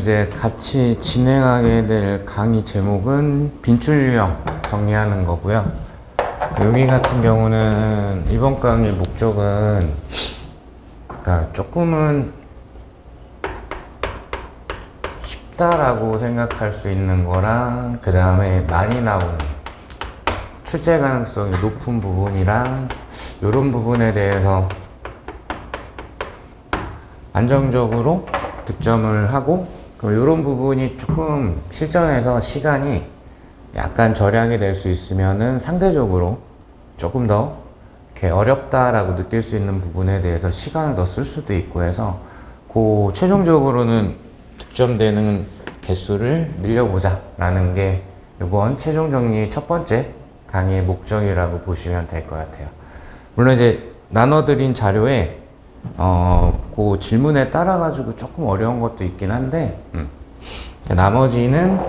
이제 같이 진행하게 될 강의 제목은 빈출 유형 정리하는 거고요. 여기 같은 경우는 이번 강의 목적은 그러니까 조금은 쉽다라고 생각할 수 있는 거랑 그 다음에 많이 나오는 출제 가능성이 높은 부분이랑 이런 부분에 대해서 안정적으로 득점을 하고 이런 부분이 조금 실전에서 시간이 약간 절약이 될 수 있으면은 상대적으로 조금 더 이렇게 어렵다라고 느낄 수 있는 부분에 대해서 시간을 더 쓸 수도 있고 해서 최종적으로는 득점되는 개수를 늘려보자 라는 게 이번 최종 정리 첫 번째 강의의 목적이라고 보시면 될 것 같아요. 물론 이제 나눠드린 자료에 그 질문에 따라 가지고 조금 어려운 것도 있긴 한데 나머지는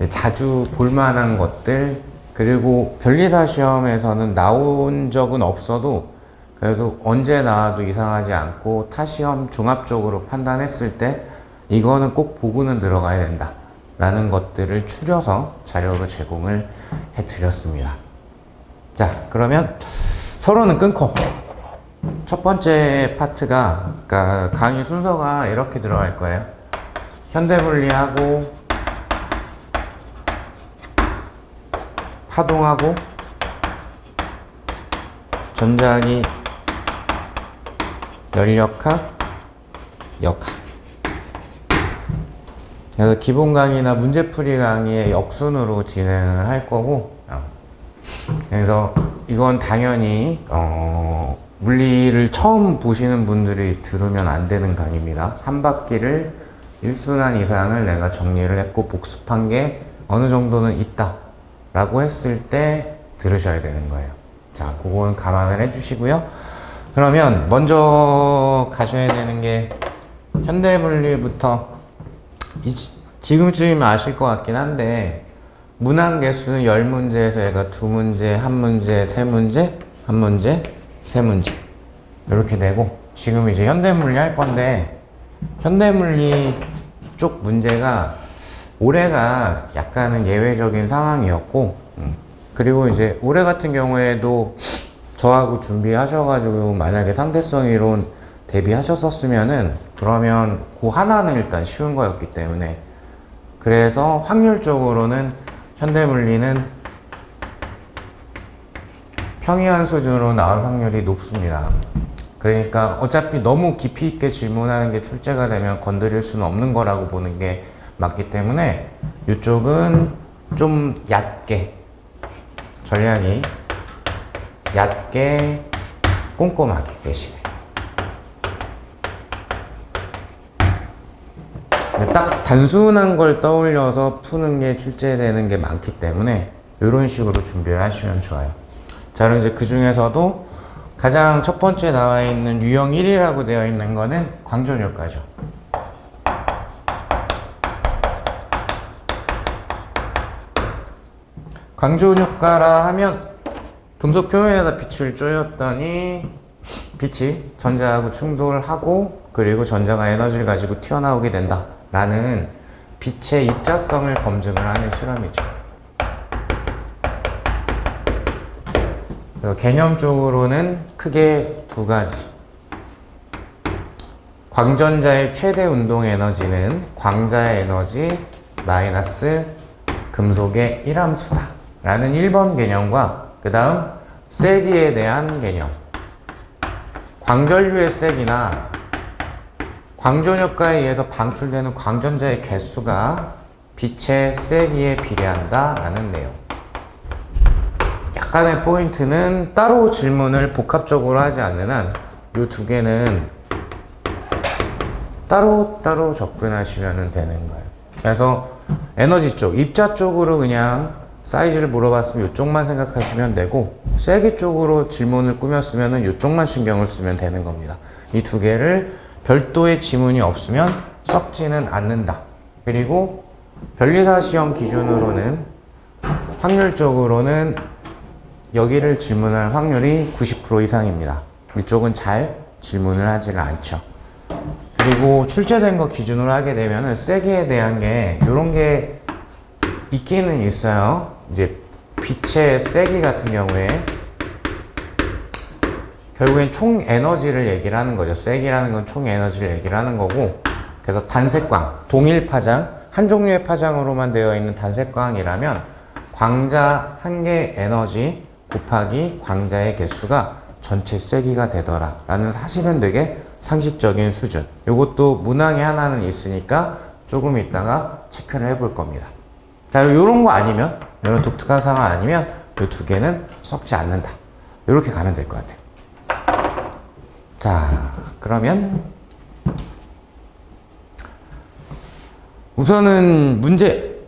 자주 볼만한 것들, 그리고 변리사 시험에서는 나온 적은 없어도 그래도 언제 나와도 이상하지 않고 타 시험 종합적으로 판단했을 때 이거는 꼭 보고는 들어가야 된다 라는 것들을 추려서 자료로 제공을 해드렸습니다. 자, 그러면 서로는 끊고 첫 번째 파트가, 그러니까 강의 순서가 이렇게 들어갈 거예요. 현대물리하고 파동하고 전자기 연력학 역학. 그래서 기본 강의나 문제풀이 강의의 역순으로 진행을 할 거고, 그래서 이건 당연히 물리를 처음 보시는 분들이 들으면 안 되는 강의입니다. 한 바퀴를 1순환 이상을 내가 정리를 했고 복습한 게 어느 정도는 있다 라고 했을 때 들으셔야 되는 거예요. 자, 그거는 감안을 해주시고요. 그러면 먼저 가셔야 되는 게 현대물리부터 지금쯤이면 아실 것 같긴 한데 문항 개수는 10문제에서 얘가 2문제, 1문제, 3문제, 1문제, 3문제 이렇게 되고, 지금 이제 현대물리 할 건데 현대물리 쪽 문제가 올해가 약간은 예외적인 상황이었고, 그리고 이제 올해 같은 경우에도 저하고 준비하셔가지고 만약에 상대성 이론 대비하셨었으면은 그러면 그 하나는 일단 쉬운 거였기 때문에, 그래서 확률적으로는 현대물리는 평이한 수준으로 나올 확률이 높습니다. 그러니까 어차피 너무 깊이 있게 질문하는 게 출제가 되면 건드릴 수는 없는 거라고 보는 게 맞기 때문에 이쪽은 좀 얕게, 전략이 얕게 꼼꼼하게 열심히. 딱 단순한 걸 떠올려서 푸는 게 출제되는 게 많기 때문에 이런 식으로 준비를 하시면 좋아요. 자, 그럼 이제 그 중에서도 가장 첫 번째 나와 있는 유형 1이라고 되어 있는 거는 광전효과죠. 광전효과라 하면 금속 표면에다 빛을 쪼였더니 빛이 전자하고 충돌하고 그리고 전자가 에너지를 가지고 튀어나오게 된다 라는 빛의 입자성을 검증을 하는 실험이죠. 개념적으로는 크게 두 가지. 광전자의 최대 운동 에너지는 광자의 에너지 마이너스 금속의 1함수다 라는 1번 개념과, 그 다음 세기에 대한 개념. 광전류의 세기나 광전효과에 의해서 방출되는 광전자의 개수가 빛의 세기에 비례한다 라는 내용. 약간의 포인트는 따로 질문을 복합적으로 하지 않는 한 이 두 개는 따로 접근하시면 되는 거예요. 그래서 에너지 쪽, 입자 쪽으로 그냥 사이즈를 물어봤으면 이쪽만 생각하시면 되고, 세기 쪽으로 질문을 꾸몄으면 이쪽만 신경을 쓰면 되는 겁니다. 이 두 개를 별도의 지문이 없으면 썩지는 않는다. 그리고 변리사 시험 기준으로는 확률적으로는 여기를 질문할 확률이 90% 이상입니다. 이쪽은 잘 질문을 하지는 않죠. 그리고 출제된 거 기준으로 하게 되면은 세기에 대한 게 요런 게 있기는 있어요. 이제 빛의 세기 같은 경우에 결국엔 총 에너지를 얘기를 하는 거죠. 세기라는 건 총 에너지를 얘기를 하는 거고, 그래서 단색광, 동일 파장, 한 종류의 파장으로만 되어 있는 단색광이라면 광자 한 개 에너지 곱하기 광자의 개수가 전체 세기가 되더라 라는 사실은 되게 상식적인 수준. 요것도 문항에 하나는 있으니까 조금 이따가 체크를 해볼 겁니다. 자, 요런 거 아니면, 이런 독특한 상황 아니면 요 두 개는 썩지 않는다. 요렇게 가면 될 것 같아요. 자, 그러면 우선은 문제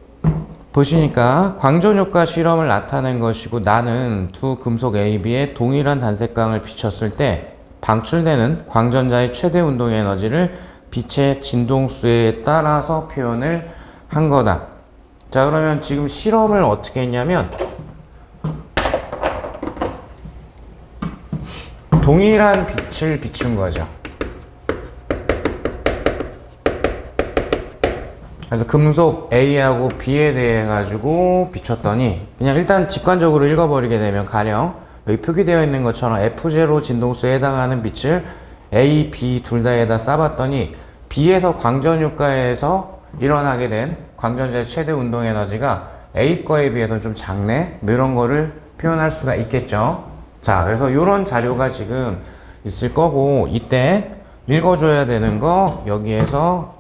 보시니까 광전효과 실험을 나타낸 것이고, 나는 두 금속 AB에 동일한 단색광을 비췄을 때 방출되는 광전자의 최대 운동 에너지를 빛의 진동수에 따라서 표현을 한 거다. 자, 그러면 지금 실험을 어떻게 했냐면 동일한 빛을 비춘 거죠. 그래서 금속 A하고 B에 대해 가지고 비췄더니, 그냥 일단 직관적으로 읽어버리게 되면 가령 여기 표기되어 있는 것처럼 F0 진동수에 해당하는 빛을 A, B 둘 다에다 쏴봤더니 B에서 광전효과에서 일어나게 된 광전자의 최대 운동 에너지가 A 거에 비해서는 좀 작네? 뭐 이런 거를 표현할 수가 있겠죠. 자, 그래서 이런 자료가 지금 있을 거고, 이때 읽어줘야 되는 거, 여기에서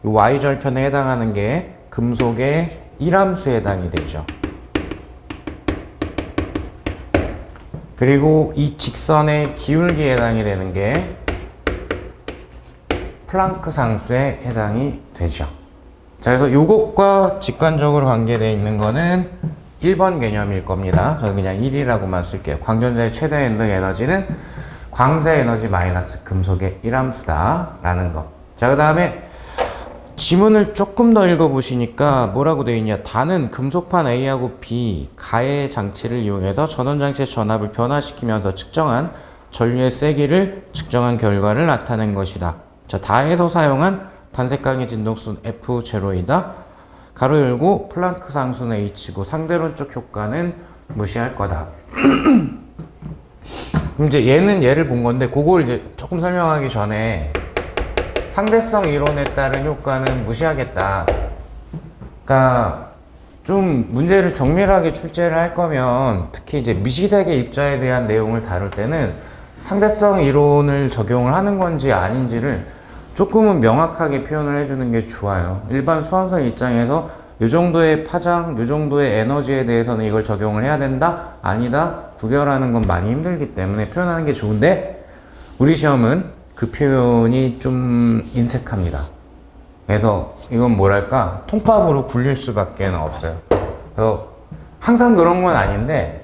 Y절편에 해당하는 게 금속의 일함수에 해당이 되죠. 그리고 이 직선의 기울기에 해당이 되는 게 플랑크 상수에 해당이 되죠. 자, 그래서 요것과 직관적으로 관계되어 있는 거는 1번 개념일 겁니다. 저는 그냥 1이라고만 쓸게요. 광전자의 최대 운동 에너지는 광자 에너지 마이너스 금속의 일함수다 라는 거. 자, 그 다음에 지문을 조금 더 읽어보시니까 뭐라고 되어 있냐. 다는 금속판 A하고 B 가해 장치를 이용해서 전원장치의 전압을 변화시키면서 측정한 전류의 세기를 측정한 결과를 나타낸 것이다. 자, 다에서 사용한 단색광의 진동수는 F0이다. 가로 열고 플랑크 상수는 H고 상대론적 효과는 무시할 거다. 그럼 이제 얘는 얘를 본 건데, 그걸 이제 조금 설명하기 전에 상대성 이론에 따른 효과는 무시하겠다. 그러니까 좀 문제를 정밀하게 출제를 할 거면, 특히 이제 미시세계 입자에 대한 내용을 다룰 때는 상대성 이론을 적용을 하는 건지 아닌지를 조금은 명확하게 표현을 해주는 게 좋아요. 일반 수험생 입장에서 이 정도의 파장, 이 정도의 에너지에 대해서는 이걸 적용을 해야 된다? 아니다? 구별하는 건 많이 힘들기 때문에 표현하는 게 좋은데, 우리 시험은 그 표현이 좀 인색합니다. 그래서 이건 뭐랄까, 통밥으로 굴릴 수밖에 없어요. 그래서 항상 그런 건 아닌데,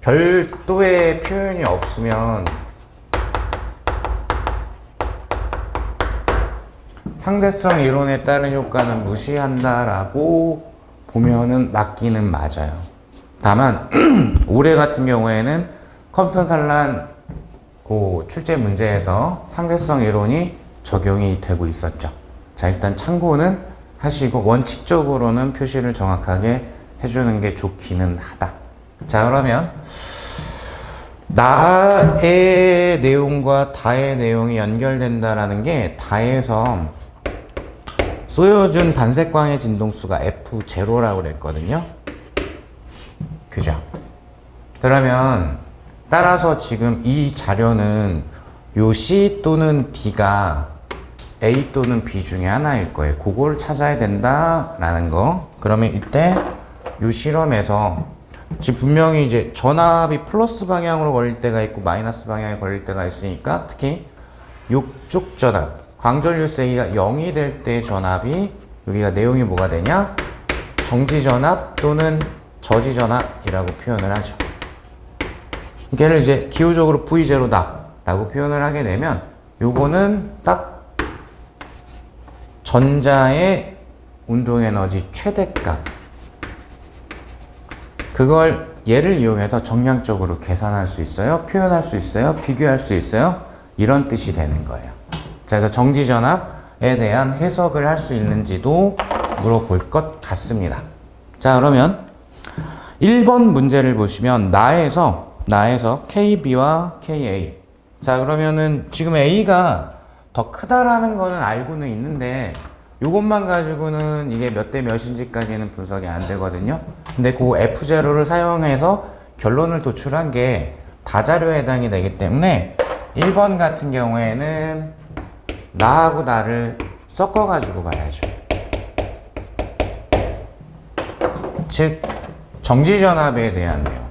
별도의 표현이 없으면 상대성 이론에 따른 효과는 무시한다라고 보면은 맞기는 맞아요. 다만 올해 같은 경우에는 컴퓨터산란 그 출제 문제에서 상대성 이론이 적용이 되고 있었죠. 자, 일단 참고는 하시고 원칙적으로는 표시를 정확하게 해주는 게 좋기는 하다. 자, 그러면 나의 내용과 다의 내용이 연결된다라는 게, 다에서 쏘여준 단색광의 진동수가 F0라고 그랬거든요. 그죠? 그러면 따라서 지금 이 자료는 요 C 또는 D가 A 또는 B 중에 하나일 거예요. 그걸 찾아야 된다라는 거. 그러면 이때 요 실험에서 지금 분명히 이제 전압이 플러스 방향으로 걸릴 때가 있고 마이너스 방향에 걸릴 때가 있으니까, 특히 요쪽 전압, 광전류 세기가 0이 될 때 전압이, 여기가 내용이 뭐가 되냐? 정지전압 또는 저지전압이라고 표현을 하죠. 걔를 이제 기호적으로 V0다 라고 표현을 하게 되면, 요거는 딱 전자의 운동에너지 최대값, 그걸 얘를 이용해서 정량적으로 계산할 수 있어요, 표현할 수 있어요, 비교할 수 있어요, 이런 뜻이 되는 거예요. 자, 그래서 정지전압에 대한 해석을 할 수 있는지도 물어볼 것 같습니다. 자, 그러면 1번 문제를 보시면 나에서 KB와 KA. 자, 그러면은 지금 A가 더 크다라는 거는 알고는 있는데 요것만 가지고는 이게 몇 대 몇인지까지는 분석이 안 되거든요. 근데 그 F0를 사용해서 결론을 도출한 게 다자료에 해당이 되기 때문에 1번 같은 경우에는 나하고 나를 섞어 가지고 봐야죠. 즉 정지전압에 대한 내용,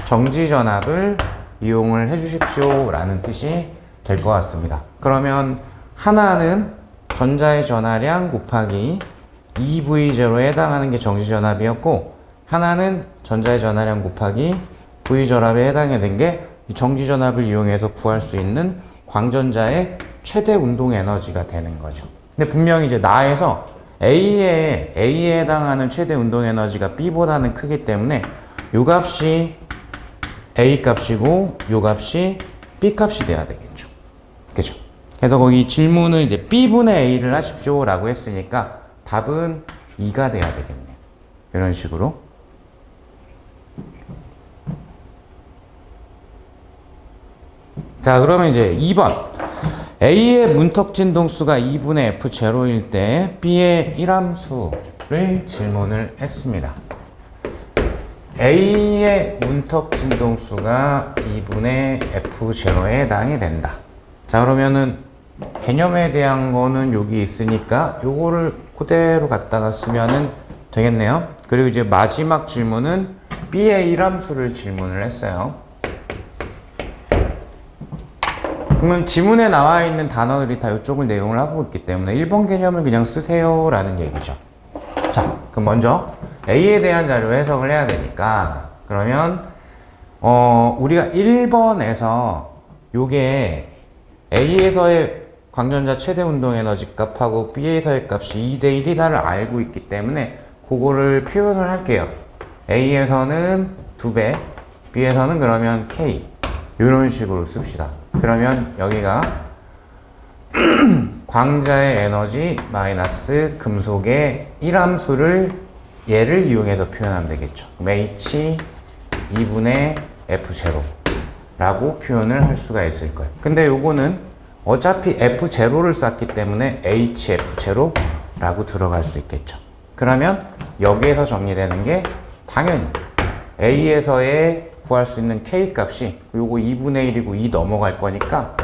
정지전압을 이용을 해 주십시오 라는 뜻이 될 것 같습니다. 그러면 하나는 전자의 전하량 곱하기 2V0에 해당하는 게 정지전압이었고, 하나는 전자의 전하량 곱하기 V전압에 해당이 된 게 정지전압을 이용해서 구할 수 있는 광전자의 최대 운동 에너지가 되는 거죠. 근데 분명히 이제 나에서 A에 해당하는 최대 운동 에너지가 B보다는 크기 때문에 요 값이 A 값이고 요 값이 B 값이 돼야 되겠죠. 그죠? 그래서 거기 질문은 이제 B분의 A를 하십시오 라고 했으니까 답은 2가 돼야 되겠네요. 이런 식으로. 자, 그러면 이제 2번. A의 문턱 진동수가 2분의 F0일 때 B의 1함수를 질문을 했습니다. A의 문턱 진동수가 2분의 F0에 해당이 된다. 자, 그러면은 개념에 대한 거는 여기 있으니까 요거를 그대로 갖다가 쓰면은 되겠네요. 그리고 이제 마지막 질문은 B의 1함수를 질문을 했어요. 그러면 지문에 나와 있는 단어들이 다 이쪽을 내용을 하고 있기 때문에 1번 개념을 그냥 쓰세요 라는 얘기죠. 자, 그럼 먼저 A에 대한 자료 해석을 해야 되니까, 그러면 우리가 1번에서 요게 A에서의 광전자 최대 운동 에너지 값하고 B에서의 값이 2대 1이다를 알고 있기 때문에 그거를 표현을 할게요. A에서는 2배, B에서는 그러면 K, 이런 식으로 씁시다. 그러면 여기가 광자의 에너지 마이너스 금속의 1함수를 얘를 이용해서 표현하면 되겠죠. 그럼 H 2분의 F0 라고 표현을 할 수가 있을 거예요. 근데 요거는 어차피 F0를 썼기 때문에 HF0 라고 들어갈 수 있겠죠. 그러면 여기에서 정리되는 게 당연히 A에서의 구할 수 있는 K 값이 요거 2분의 1이고 2 넘어갈 거니까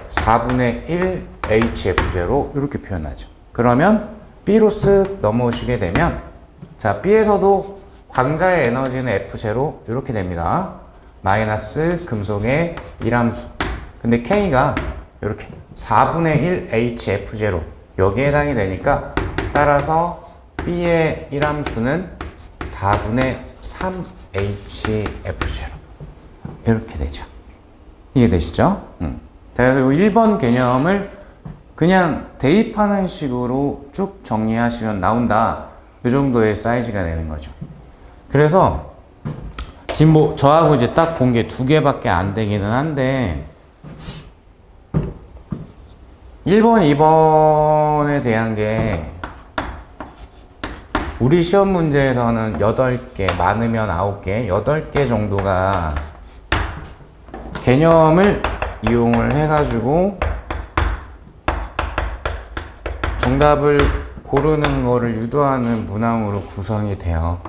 4분의 1 HF0 이렇게 표현하죠. 그러면 B로 쓱 넘어오시게 되면, 자, B에서도 광자의 에너지는 F0 이렇게 됩니다. 마이너스 금속의 1함수. 근데 K가 이렇게 4분의 1 HF0 여기에 해당이 되니까, 따라서 B의 1함수는 4분의 3 HF0 이렇게 되죠. 이해되시죠? 자, 그래서 1번 개념을 그냥 대입하는 식으로 쭉 정리하시면 나온다. 이 정도의 사이즈가 되는 거죠. 그래서 지금 뭐 저하고 이제 딱 본 게 2개밖에 안 되기는 한데, 1번, 2번에 대한 게 우리 시험 문제에서는 8개, 많으면 9개, 8개 정도가 개념을 이용을 해가지고 정답을 고르는 거를 유도하는 문항으로 구성이 돼요.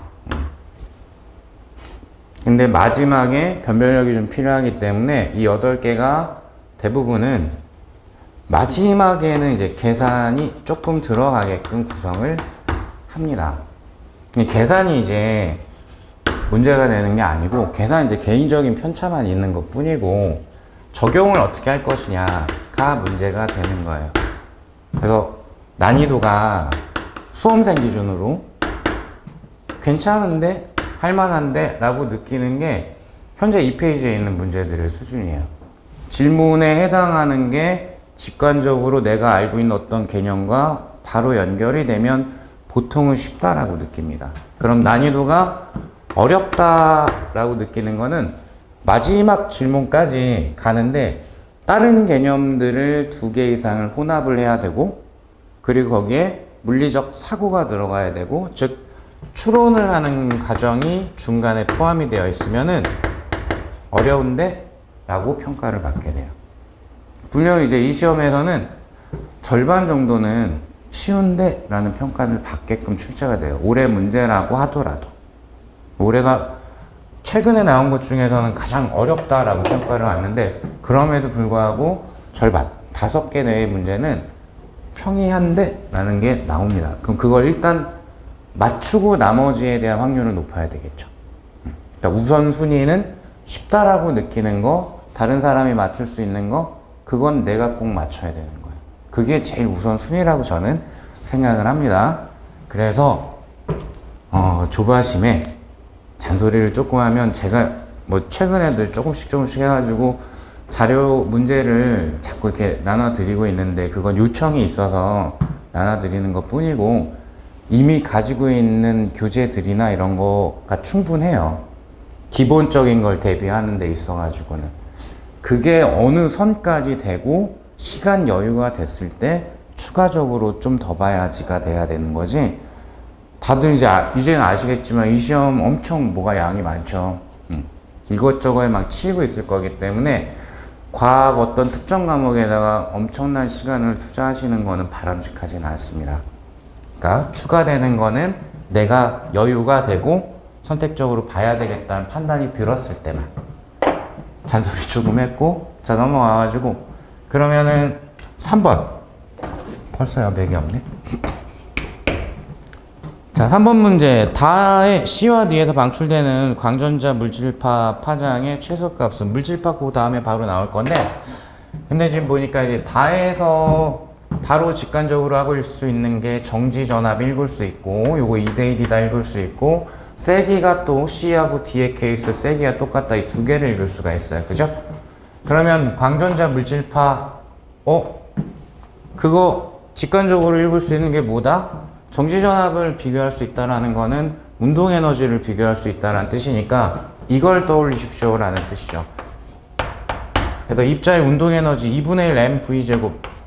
근데 마지막에 변별력이 좀 필요하기 때문에 이 8개가 대부분은 마지막에는 이제 계산이 조금 들어가게끔 구성을 합니다. 계산이 이제 문제가 되는 게 아니고, 계산 이제 개인적인 편차만 있는 것 뿐이고, 적용을 어떻게 할 것이냐가 문제가 되는 거예요. 그래서 난이도가 수험생 기준으로 괜찮은데, 할만한데 라고 느끼는 게 현재 2페이지에 있는 문제들의 수준이에요. 질문에 해당하는 게 직관적으로 내가 알고 있는 어떤 개념과 바로 연결이 되면 보통은 쉽다라고 느낍니다. 그럼 난이도가 어렵다라고 느끼는 거는 마지막 질문까지 가는데 다른 개념들을 2개 이상을 혼합을 해야 되고, 그리고 거기에 물리적 사고가 들어가야 되고, 즉 추론을 하는 과정이 중간에 포함이 되어 있으면은 어려운데? 라고 평가를 받게 돼요. 분명 이제 이 시험에서는 절반 정도는 쉬운데? 라는 평가를 받게끔 출제가 돼요. 올해 문제라고 하더라도. 올해가 최근에 나온 것 중에서는 가장 어렵다라고 평가를 받는데, 그럼에도 불구하고 절반, 5개 내의 문제는 평이한데? 라는 게 나옵니다. 그럼 그걸 일단 맞추고 나머지에 대한 확률을 높여야 되겠죠. 그러니까 우선순위는 쉽다라고 느끼는 거, 다른 사람이 맞출 수 있는 거, 그건 내가 꼭 맞춰야 되는 거예요. 그게 제일 우선순위라고 저는 생각을 합니다. 그래서 조바심에 잔소리를 조금 하면, 제가 뭐 최근에도 조금씩 해가지고 자료 문제를 자꾸 이렇게 나눠드리고 있는데, 그건 요청이 있어서 나눠드리는 것 뿐이고, 이미 가지고 있는 교재들이나 이런 거가 충분해요. 기본적인 걸 대비하는 데 있어가지고는. 그게 어느 선까지 되고 시간 여유가 됐을 때 추가적으로 좀 더 봐야지가 돼야 되는 거지. 다들 이제는 아시겠지만 이 시험 엄청 뭐가 양이 많죠. 이것저것에 막 치이고 있을 거기 때문에 과학 어떤 특정 과목에다가 엄청난 시간을 투자하시는 거는 바람직하진 않습니다. 그러니까 추가되는 거는 내가 여유가 되고 선택적으로 봐야 되겠다는 판단이 들었을 때만. 잔소리 조금 했고, 자, 넘어와가지고, 그러면은 3번. 벌써요, 맥이 없네. 자, 3번 문제. 다의 C와 D에서 방출되는 광전자 물질파 파장의 최소값은, 물질파 그 다음에 바로 나올 건데, 근데 지금 보니까 이제 다에서 바로 직관적으로 하고 수 있는 게 정지전압 읽을 수 있고, 요거 2대1이다 읽을 수 있고, 세기가 또 C하고 D의 케이스 세기가 똑같다, 이 2개를 읽을 수가 있어요. 그죠? 그러면 광전자 물질파, 그거 직관적으로 읽을 수 있는 게 뭐다? 정지전압을 비교할 수 있다라는 거는 운동에너지를 비교할 수 있다라는 뜻이니까 이걸 떠올리십시오 라는 뜻이죠. 그래서 입자의 운동에너지 2분의 1 mv제곱,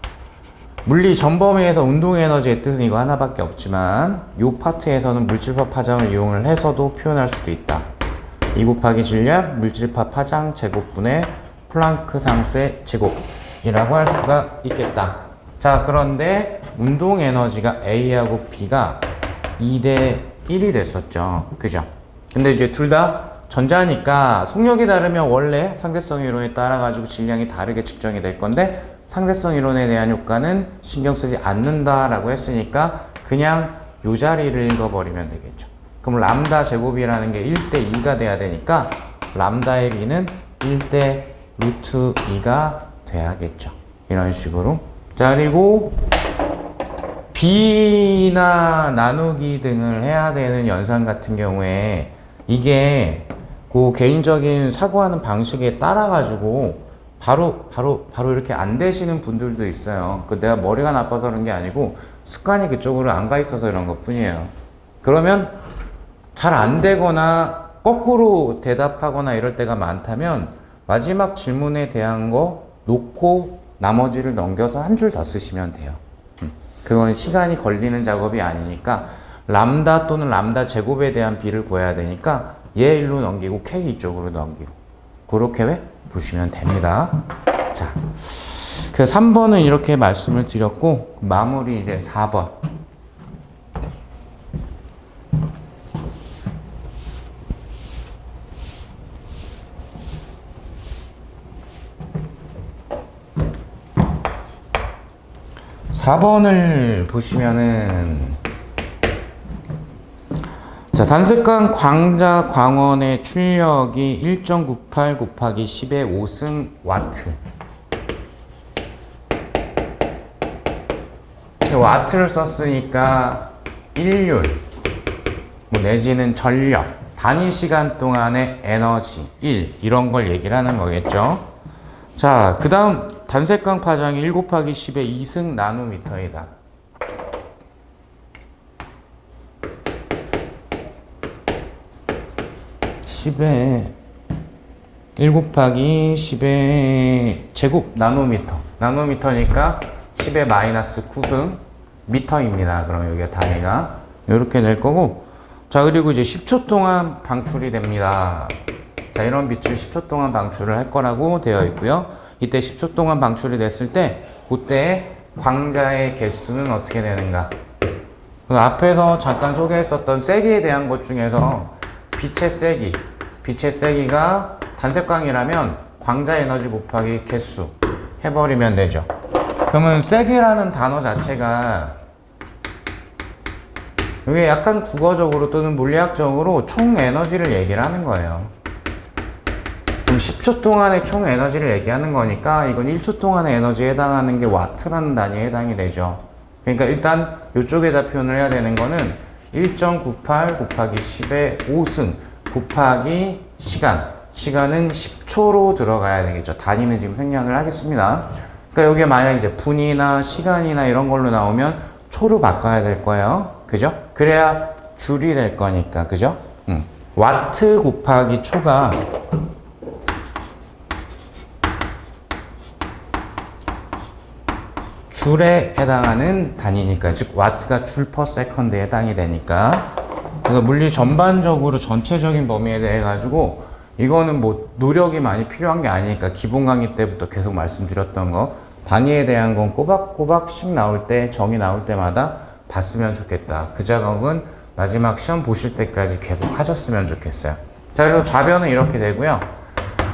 물리 전범위에서 운동에너지의 뜻은 이거 하나밖에 없지만 이 파트에서는 물질파 파장을 이용을 해서도 표현할 수도 있다. 2 곱하기 질량 물질파 파장 제곱분의 플랑크 상수의 제곱이라고 할 수가 있겠다. 자, 그런데 운동에너지가 A하고 B가 2대 1이 됐었죠. 그죠? 근데 이제 둘 다 전자니까 속력이 다르면 원래 상대성 이론에 따라 가지고 질량이 다르게 측정이 될 건데, 상대성 이론에 대한 효과는 신경 쓰지 않는다라고 했으니까 그냥 요 자리를 읽어버리면 되겠죠. 그럼 람다 제곱이라는 게 1대 2가 돼야 되니까 람다의 B는 1대 루트 2가 돼야겠죠. 이런 식으로. 자, 그리고 B나 나누기 등을 해야 되는 연산 같은 경우에 이게 그 개인적인 사고하는 방식에 따라 가지고 바로 이렇게 안 되시는 분들도 있어요. 내가 머리가 나빠서 그런 게 아니고 습관이 그쪽으로 안 가 있어서 이런 것 뿐이에요. 그러면 잘 안 되거나 거꾸로 대답하거나 이럴 때가 많다면 마지막 질문에 대한 거 놓고 나머지를 넘겨서 한 줄 더 쓰시면 돼요. 그건 시간이 걸리는 작업이 아니니까 람다 또는 람다 제곱에 대한 B를 구해야 되니까 얘 일로 넘기고 K 이쪽으로 넘기고 그렇게 보시면 됩니다. 자, 그 3번은 이렇게 말씀을 드렸고, 마무리 이제 4번. (4번을) 보시면은, 자, 단색광 광자 광원의 출력이 1.98 곱하기 10의 5승 와트. 와트를 썼으니까 일률, 뭐 내지는 전력, 단위 시간 동안의 에너지 1, 이런 걸 얘기를 하는 거겠죠. 자, 그 다음 단색광 파장이 1 곱하기 10의 2승 나노미터이다. (10의 1 곱하기 10의 제곱 나노미터. 나노미터니까 10의 마이너스 9승 미터입니다. 그럼 여기가 단위가 이렇게 될 거고, 자, 그리고 이제 10초 동안 방출이 됩니다. 자, 이런 빛을 10초 동안 방출을 할 거라고 되어 있고요. 이때 10초 동안 방출이 됐을 때 그때 광자의 개수는 어떻게 되는가? 그 앞에서 잠깐 소개했었던 세기에 대한 것 중에서 빛의 세기가 단색광이라면 광자 에너지 곱하기 개수 해버리면 되죠. 그러면 세기라는 단어 자체가 이게 약간 국어적으로 또는 물리학적으로 총 에너지를 얘기를 하는 거예요. 그럼 10초 동안의 총 에너지를 얘기하는 거니까 이건 1초 동안의 에너지에 해당하는 게 와트라는 단위에 해당이 되죠. 그러니까 일단 이쪽에다 표현을 해야 되는 거는 1.98 곱하기 10의 5승 곱하기 시간은 10초로 들어가야 되겠죠. 단위는 지금 생략을 하겠습니다. 그러니까 여기에 만약 이제 분이나 시간이나 이런 걸로 나오면 초로 바꿔야 될 거예요. 그죠? 그래야 줄이 될 거니까. 그죠? 와트 곱하기 초가 줄에 해당하는 단위니까, 즉 와트가 줄 퍼 세컨드에 해당이 되니까, 그래서 물리 전반적으로 전체적인 범위에 대해 가지고 이거는 뭐 노력이 많이 필요한 게 아니니까 기본 강의 때부터 계속 말씀드렸던 거, 단위에 대한 건 꼬박꼬박씩 나올 때, 정의 나올 때마다 봤으면 좋겠다. 그 작업은 마지막 시험 보실 때까지 계속 하셨으면 좋겠어요. 자, 그리고 좌변은 이렇게 되고요.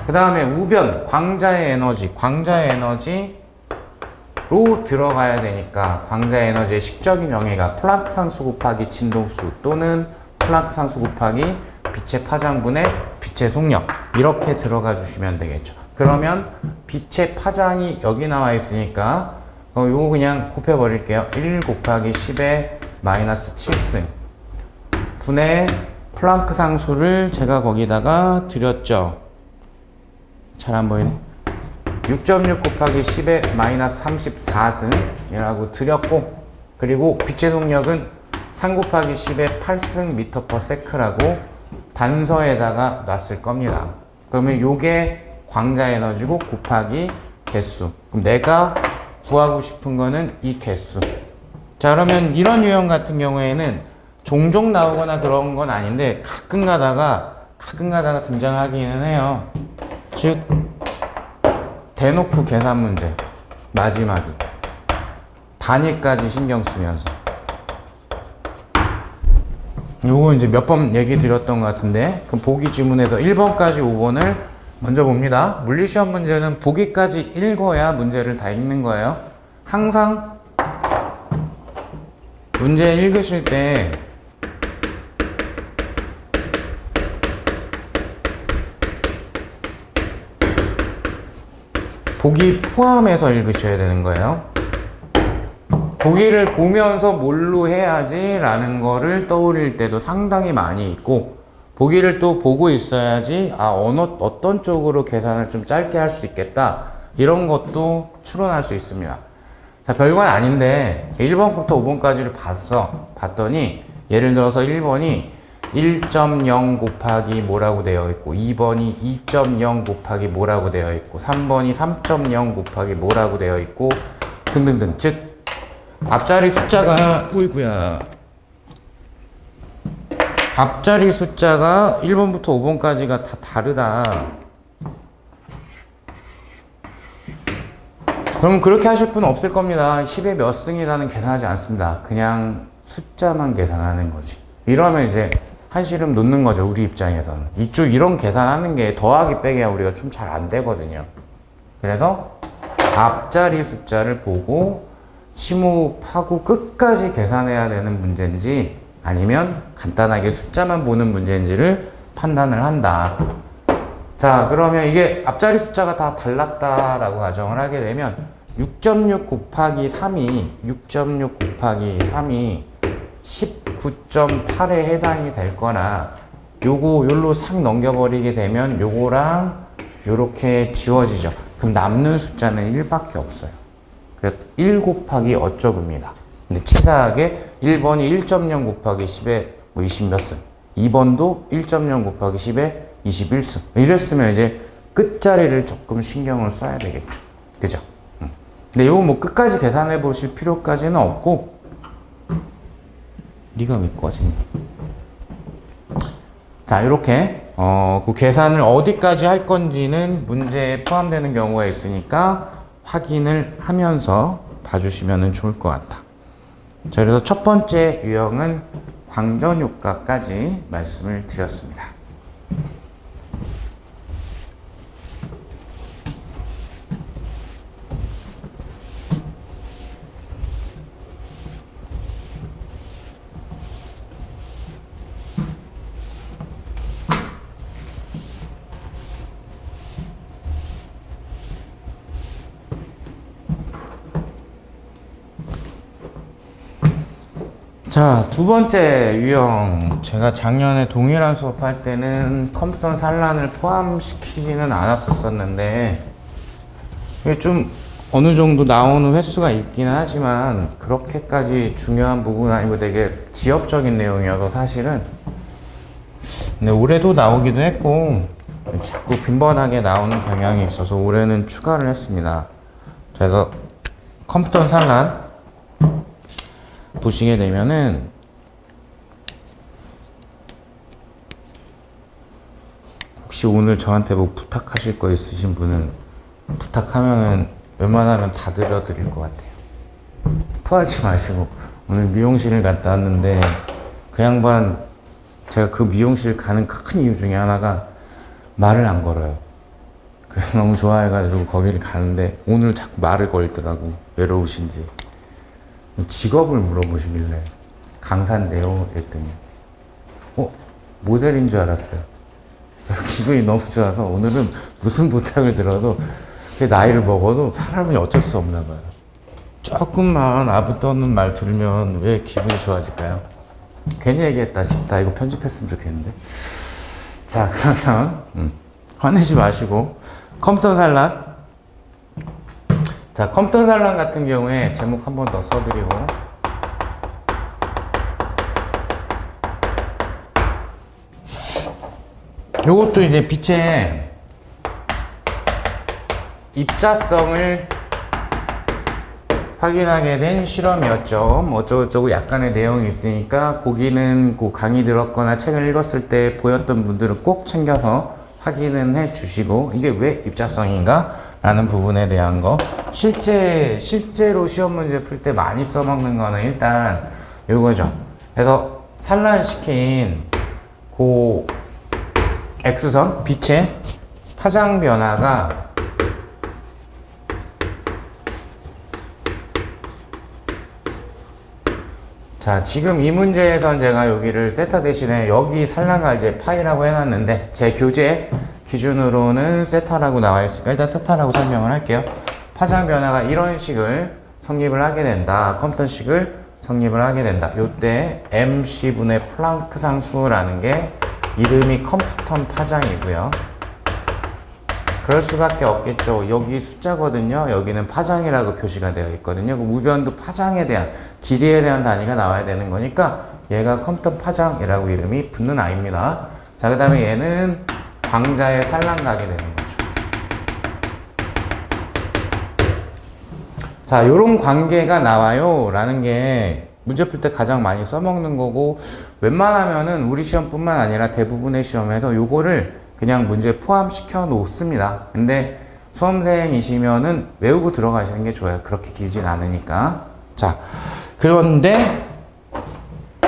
그 다음에 우변, 광자의 에너지로 들어가야 되니까 광자의 에너지의 식적인 정의가 플랑크 상수 곱하기 진동수 또는 플랑크 상수 곱하기 빛의 파장분의 빛의 속력, 이렇게 들어가 주시면 되겠죠. 그러면 빛의 파장이 여기 나와 있으니까 요거 그냥 곱해 버릴게요. 1 곱하기 10의 마이너스 7승 분의 플랑크 상수를 제가 거기다가 드렸죠. 잘 안 보이네. 6.6 곱하기 10의 마이너스 34승 이라고 드렸고, 그리고 빛의 속력은 3 곱하기 10의 8승 미터 퍼 세크라고 단서에다가 놨을 겁니다. 그러면 요게 광자 에너지고 곱하기 개수. 그럼 내가 구하고 싶은 거는 이 개수. 자, 그러면 이런 유형 같은 경우에는 종종 나오거나 그런 건 아닌데 가끔 가다가 등장하기는 해요. 즉 대놓고 계산 문제, 마지막이 단위까지 신경 쓰면서. 요거 이제 몇 번 얘기 드렸던 것 같은데, 그럼 보기 지문에서 1번까지 5번을 먼저 봅니다. 물리시험 문제는 보기까지 읽어야 문제를 다 읽는 거예요. 항상 문제 읽으실 때 보기 포함해서 읽으셔야 되는 거예요. 보기를 보면서 뭘로 해야지 라는 거를 떠올릴 때도 상당히 많이 있고, 보기를 또 보고 있어야지 어떤 쪽으로 계산을 좀 짧게 할 수 있겠다, 이런 것도 추론할 수 있습니다. 자, 별건 아닌데 1번부터 5번까지를 봤더니 예를 들어서 1번이 1.0 곱하기 뭐라고 되어 있고, 2번이 2.0 곱하기 뭐라고 되어 있고, 3번이 3.0 곱하기 뭐라고 되어 있고 등등등. 즉 앞자리 숫자가 앞자리 숫자가 1번부터 5번까지가 다 다르다. 그럼 그렇게 하실 분은 없을 겁니다. 10의 몇 승이라는 계산하지 않습니다. 그냥 숫자만 계산하는 거지. 이러면 이제 한시름 놓는 거죠, 우리 입장에서는. 이런 계산하는 게 더하기 빼기가 우리가 좀 잘 안 되거든요. 그래서 앞자리 숫자를 보고 심호흡하고 끝까지 계산해야 되는 문제인지 아니면 간단하게 숫자만 보는 문제인지를 판단을 한다. 자, 그러면 이게 앞자리 숫자가 다 달랐다라고 가정을 하게 되면 6.6 곱하기 3이 19.8에 해당이 될 거나, 요걸로 싹 넘겨버리게 되면 요거랑 요렇게 지워지죠. 그럼 남는 숫자는 1밖에 없어요. 그래서 1 곱하기 어쩌구입니다. 근데 치사하게 1번이 1.0 곱하기 10에 20몇 승, 2번도 1.0 곱하기 10에 21승. 이랬으면 이제 끝자리를 조금 신경을 써야 되겠죠. 그죠? 근데 이거 뭐 끝까지 계산해 보실 필요까지는 없고, 네가 왜 꺼지니? 자, 이렇게 그 계산을 어디까지 할 건지는 문제에 포함되는 경우가 있으니까 확인을 하면서 봐주시면 좋을 것 같다. 자, 그래서 첫 번째 유형은 광전 효과까지 말씀을 드렸습니다. 자, 두 번째 유형. 제가 작년에 동일한 수업할 때는 컴퓨터 산란을 포함시키지는 않았었는데, 이게 좀 어느 정도 나오는 횟수가 있긴 하지만, 그렇게까지 중요한 부분은 아니고 되게 지엽적인 내용이어서 사실은. 근데 올해도 나오기도 했고, 자꾸 빈번하게 나오는 경향이 있어서 올해는 추가를 했습니다. 그래서 컴퓨터 산란 보시게 되면은 혹시 오늘 저한테 뭐 부탁하실 거 있으신 분은 부탁하면은 웬만하면 다 드릴 것 같아요. 토하지 마시고. 오늘 미용실을 갔다 왔는데 그 양반, 제가 그 미용실 가는 큰 이유 중에 하나가 말을 안 걸어요. 그래서 너무 좋아해가지고 거기를 가는데 오늘 자꾸 말을 걸더라고. 외로우신지. 직업을 물어보시길래 강사인데요 그랬더니 모델인 줄 알았어요. 기분이 너무 좋아서 오늘은 무슨 부탁을 들어도 나이를 먹어도 사람이 어쩔 수 없나 봐요. 조금만 아부 떠는 말 들으면 왜 기분이 좋아질까요? 괜히 얘기했다 싶다. 이거 편집했으면 좋겠는데. 자, 그러면 화내지 마시고 컴퓨터 산란. 자, 컴퓨터 산란 같은 경우에 제목 한 번 더 써드리고, 요것도 이제 빛의 입자성을 확인하게 된 실험이었죠. 뭐 어쩌고저쩌고 약간의 내용이 있으니까 거기는 그 강의 들었거나 책을 읽었을 때 보였던 분들은 꼭 챙겨서 확인은 해 주시고, 이게 왜 입자성인가? 라는 부분에 대한 거. 실제로 시험 문제 풀 때 많이 써먹는 거는 일단 요거죠. 그래서 산란시킨 그 X선, 빛의 파장 변화가 자, 지금 이 문제에선 제가 여기를 세타 대신에 여기 산란가 이제 파이라고 해놨는데, 제 교재 기준으로는 세타라고 나와 있으니까 일단 세타라고 설명을 할게요. 파장 변화가 이런 식을 성립을 하게 된다. 컴퓨터식을 성립을 하게 된다. 요때 mc분의 플랑크 상수라는 게 이름이 컴퓨터 파장이고요. 그럴 수밖에 없겠죠. 여기 숫자거든요. 여기는 파장이라고 표시가 되어 있거든요. 그 우변도 파장에 대한, 길이에 대한 단위가 나와야 되는 거니까 얘가 컴퓨터 파장이라고 이름이 붙는 아이입니다. 자, 그 다음에 얘는 광자의 산란각이 되는 거죠. 자, 요런 관계가 나와요 라는 게 문제 풀 때 가장 많이 써먹는 거고, 웬만하면은 우리 시험뿐만 아니라 대부분의 시험에서 요거를 그냥 문제 포함시켜 놓습니다. 근데 수험생이시면은 외우고 들어가시는 게 좋아요. 그렇게 길진 않으니까. 자, 그런데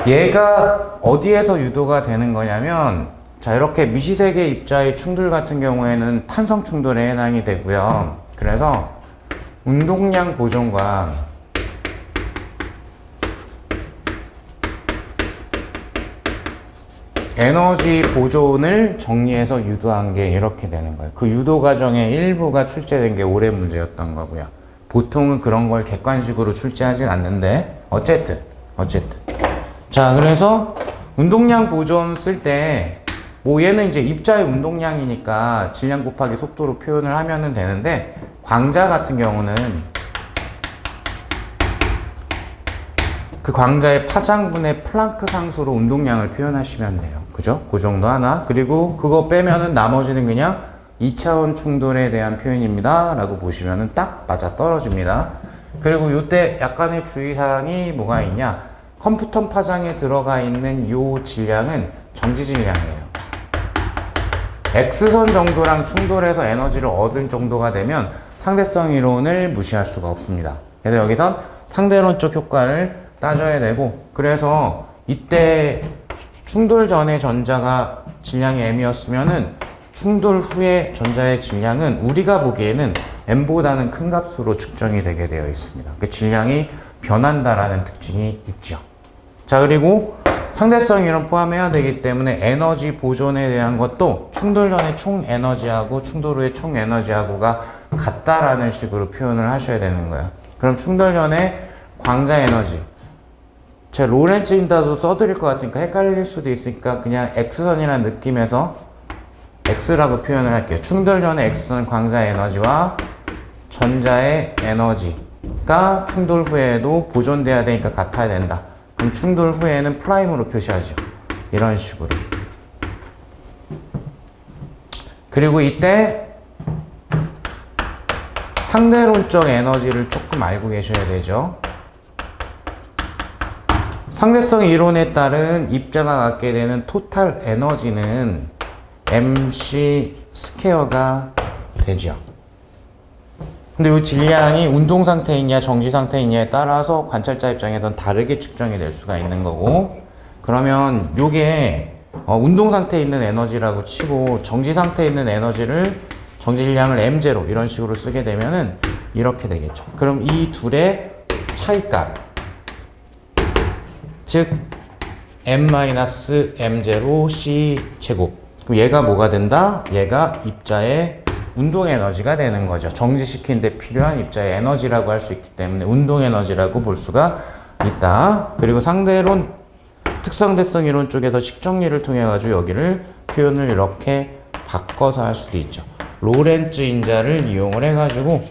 얘가 어디에서 유도가 되는 거냐면, 자, 이렇게 미시세계 입자의 충돌 같은 경우에는 탄성 충돌에 해당이 되고요. 그래서 운동량 보존과 에너지 보존을 정리해서 유도한 게 이렇게 되는 거예요. 그 유도 과정의 일부가 출제된 게 올해 문제였던 거고요. 보통은 그런 걸 객관식으로 출제하진 않는데, 어쨌든. 자, 그래서 운동량 보존 쓸 때, 뭐 얘는 이제 입자의 운동량이니까 질량 곱하기 속도로 표현을 하면 되는데, 광자 같은 경우는 그 광자의 파장분의 플랑크 상수로 운동량을 표현하시면 돼요. 그죠? 그 정도 하나. 그리고 그거 빼면은 나머지는 그냥 2차원 충돌에 대한 표현입니다 라고 보시면 딱 맞아 떨어집니다. 그리고 이때 약간의 주의사항이 뭐가 있냐, 컴퓨터 파장에 들어가 있는 요 질량은 정지 질량이에요. X선 정도랑 충돌해서 에너지를 얻은 정도가 되면 상대성 이론을 무시할 수가 없습니다. 그래서 여기선 상대론적 효과를 따져야 되고, 그래서 이때 충돌 전에 전자가 질량이 m이었으면은 충돌 후에 전자의 질량은 우리가 보기에는 m보다는 큰 값으로 측정이 되게 되어 있습니다. 그 질량이 변한다라는 특징이 있죠. 자, 그리고 상대성 이론 포함해야 되기 때문에 에너지 보존에 대한 것도 충돌 전의 총 에너지하고 충돌 후의 총 에너지하고가 같다라는 식으로 표현을 하셔야 되는 거예요. 그럼 충돌 전에 광자 에너지, 제가 로렌츠 인다도 써드릴 것 같으니까 헷갈릴 수도 있으니까 그냥 X선이라는 느낌에서 X라고 표현을 할게요. 충돌 전에 X선 광자 에너지와 전자의 에너지가 충돌 후에도 보존돼야 되니까 같아야 된다. 그럼 충돌 후에는 프라임으로 표시하죠. 이런 식으로. 그리고 이때 상대론적 에너지를 조금 알고 계셔야 되죠. 상대성 이론에 따른 입자가 갖게 되는 토탈 에너지는 mc 스퀘어가 되죠. 근데 이 질량이 운동 상태이냐 정지 상태이냐에 따라서 관찰자 입장에선 다르게 측정이 될 수가 있는 거고, 그러면 요게 운동 상태에 있는 에너지라고 치고 정지 상태에 있는 에너지를 정지 질량을 m0 이런 식으로 쓰게 되면은 이렇게 되겠죠. 그럼 이 둘의 차이값, 즉 m-m0 c 제곱, 그럼 얘가 뭐가 된다? 얘가 입자의 운동 에너지가 되는 거죠. 정지시키는 데 필요한 입자의 에너지라고 할 수 있기 때문에 운동 에너지라고 볼 수가 있다. 그리고 상대론 특성대성 이론 쪽에서 식정리를 통해 가지고 여기를 표현을 이렇게 바꿔서 할 수도 있죠. 로렌츠 인자를 이용을 해 가지고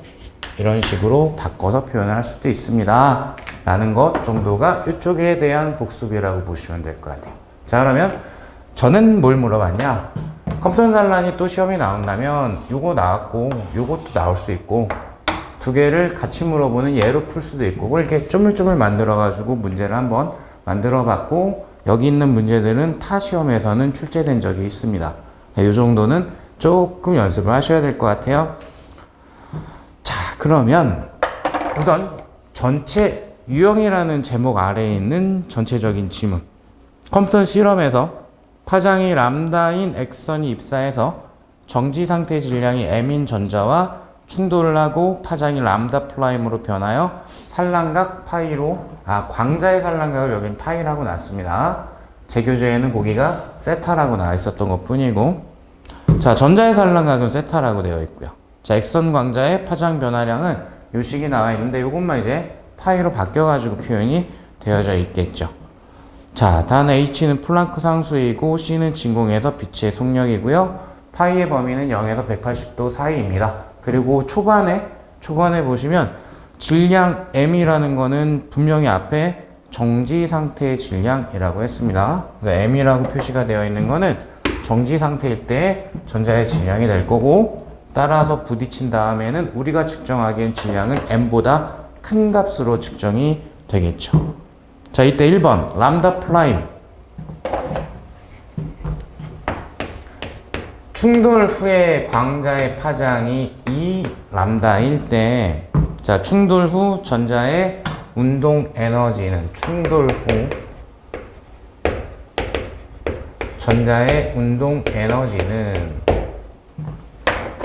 이런 식으로 바꿔서 표현할 수도 있습니다 라는 것 정도가 이쪽에 대한 복습이라고 보시면 될 것 같아요. 자, 그러면 저는 뭘 물어봤냐, 컴퓨터 산란이 또 시험이 나온다면 요거 나왔고 요것도 나올 수 있고 두 개를 같이 물어보는 예로 풀 수도 있고, 그걸 이렇게 쪼물쪼물 만들어 가지고 문제를 한번 만들어 봤고, 여기 있는 문제들은 타 시험에서는 출제된 적이 있습니다. 이 정도는 조금 연습을 하셔야 될 것 같아요. 자, 그러면 우선 전체 유형이라는 제목 아래에 있는 전체적인 지문, 컴퓨터 실험에서 파장이 람다인 X선이 입사해서 정지 상태 질량이 M인 전자와 충돌을 하고 파장이 람다 프라임으로 변하여 산란각 파이로, 광자의 산란각을 여긴 파이라고 놨습니다. 제 교재에는 거기가 세타라고 나와 있었던 것 뿐이고, 자, 전자의 산란각은 세타라고 되어 있고요. 자, X선 광자의 파장 변화량은 요 식이 나와 있는데 요것만 이제 파이로 바뀌어가지고 표현이 되어져 있겠죠. 자, 단 H는 플랑크 상수이고 C는 진공에서 빛의 속력이고요. 파이의 범위는 0에서 180도 사이입니다. 그리고 초반에 보시면 질량 M이라는 거는 분명히 앞에 정지 상태의 질량이라고 했습니다. 그러니까 M이라고 표시가 되어 있는 거는 정지 상태일 때 전자의 질량이 될 거고, 따라서 부딪힌 다음에는 우리가 측정하기엔 질량은 M보다 큰 값으로 측정이 되겠죠. 자, 이때 1번 람다 프라임, 충돌 후에 광자의 파장이 2람다일 때, 자, 충돌 후 전자의 운동 에너지는 충돌 후 전자의 운동 에너지는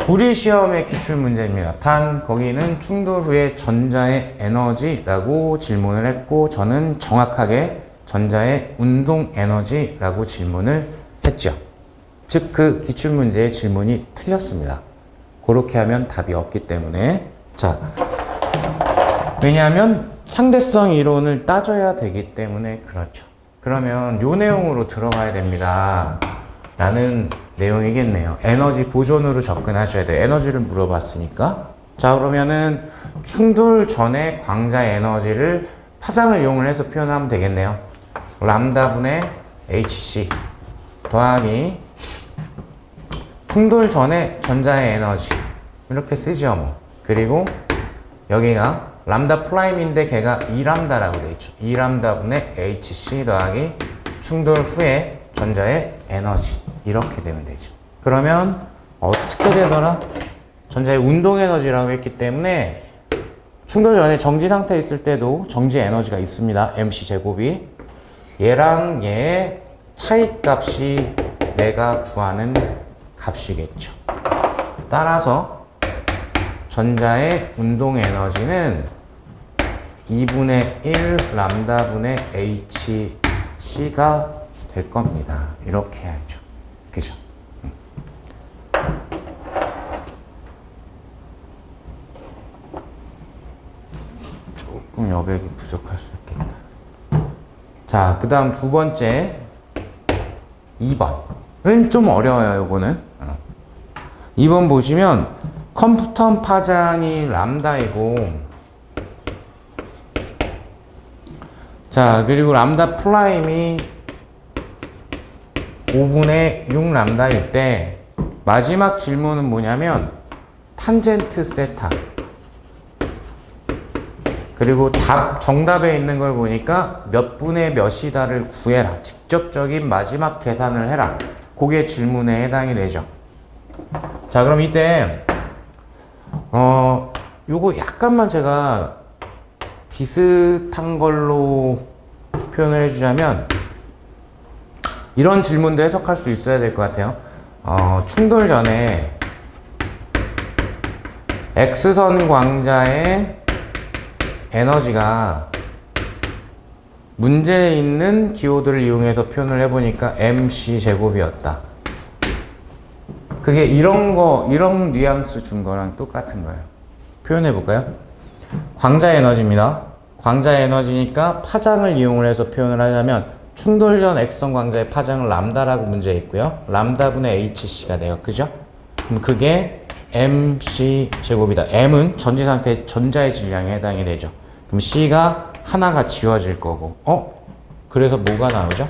우리 시험의 기출 문제입니다. 단 거기는 충돌 후에 전자의 에너지라고 질문을 했고, 저는 정확하게 전자의 운동 에너지라고 질문을 했죠. 즉, 그 기출 문제의 질문이 틀렸습니다. 그렇게 하면 답이 없기 때문에. 자, 왜냐하면 상대성 이론을 따져야 되기 때문에 그렇죠. 그러면 요 내용으로 들어가야 됩니다 라는 내용이겠네요. 에너지 보존으로 접근하셔야 돼요. 에너지를 물어봤으니까. 자, 그러면은 충돌 전에 광자 에너지를 파장을 이용을 해서 표현하면 되겠네요. 람다분의 HC 더하기 충돌 전에 전자의 에너지 이렇게 쓰죠 뭐. 그리고 여기가 람다 프라임인데 걔가 2람다라고 되어 있죠. 2람다분의 hc 더하기 충돌 후에 전자의 에너지 이렇게 되면 되죠. 그러면 어떻게 되더라? 전자의 운동 에너지라고 했기 때문에 충돌 전에 정지 상태에 있을 때도 정지 에너지가 있습니다. mc 제곱이. 얘랑 얘의 차이값이 내가 구하는 값이겠죠. 따라서 전자의 운동 에너지는 2분의 1 람다분의 hc가 될 겁니다. 이렇게 해야죠. 그죠? 조금 여백이 부족할 수 있겠다. 자, 그 다음 두 번째 2번은 좀 어려워요. 요거는 2번 보시면 컴퓨터 파장이 람다이고, 자 그리고 람다 프라임이 5분의 6 람다일 때 마지막 질문은 뭐냐면 탄젠트 세타, 그리고 정답에 있는 걸 보니까 몇 분의 몇이다를 구해라, 직접적인 마지막 계산을 해라, 그게 질문에 해당이 되죠. 자 그럼 이때 요거 약간만 제가 비슷한 걸로 표현을 해주자면 이런 질문도 해석할 수 있어야 될 것 같아요. 충돌 전에 X선 광자의 에너지가 문제에 있는 기호들을 이용해서 표현을 해보니까 MC 제곱이었다. 그게 이런 뉘앙스 준 거랑 똑같은 거예요. 표현해볼까요? 광자 에너지입니다. 광자 에너지니까 파장을 이용을 해서 표현을 하자면 충돌 전 X선 광자의 파장은 람다라고 문제에 있고요. 람다분의 HC가 돼요. 그죠? 그럼 그게 MC 제곱이다. M은 전지 상태의 전자의 질량에 해당이 되죠. 그럼 C가 하나가 지워질 거고, 그래서 뭐가 나오죠?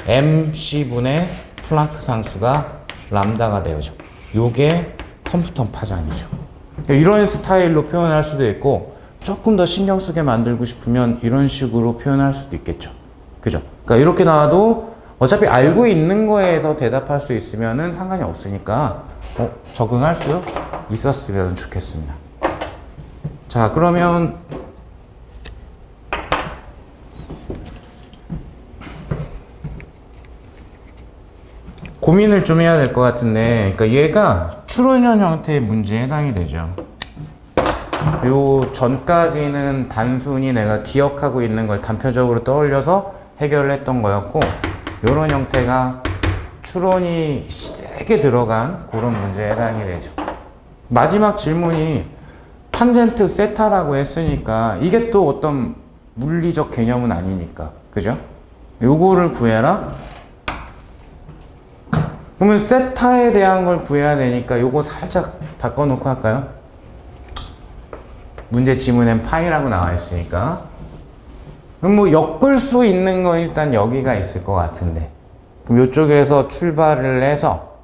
MC분의 플랑크 상수가 람다가 되어죠. 요게 컴퓨터 파장이죠. 이런 스타일로 표현할 수도 있고, 조금 더 신경 쓰게 만들고 싶으면 이런 식으로 표현할 수도 있겠죠. 그죠? 그러니까 이렇게 나와도 어차피 알고 있는 거에서 대답할 수 있으면은 상관이 없으니까 적응할 수 있었으면 좋겠습니다. 자, 그러면 고민을 좀 해야 될 것 같은데, 그러니까 얘가 추론형 형태의 문제에 해당이 되죠. 요 전까지는 단순히 내가 기억하고 있는 걸 단편적으로 떠올려서 해결을 했던 거였고, 요런 형태가 추론이 세게 들어간 그런 문제에 해당이 되죠. 마지막 질문이 탄젠트 세타라고 했으니까 이게 또 어떤 물리적 개념은 아니니까, 그죠? 요거를 구해라? 그러면 세타에 대한 걸 구해야 되니까 요거 살짝 바꿔놓고 할까요? 문제 지문엔 파이라고 나와 있으니까. 그럼 뭐 엮을 수 있는 건 일단 여기가 있을 것 같은데, 그럼 이쪽에서 출발을 해서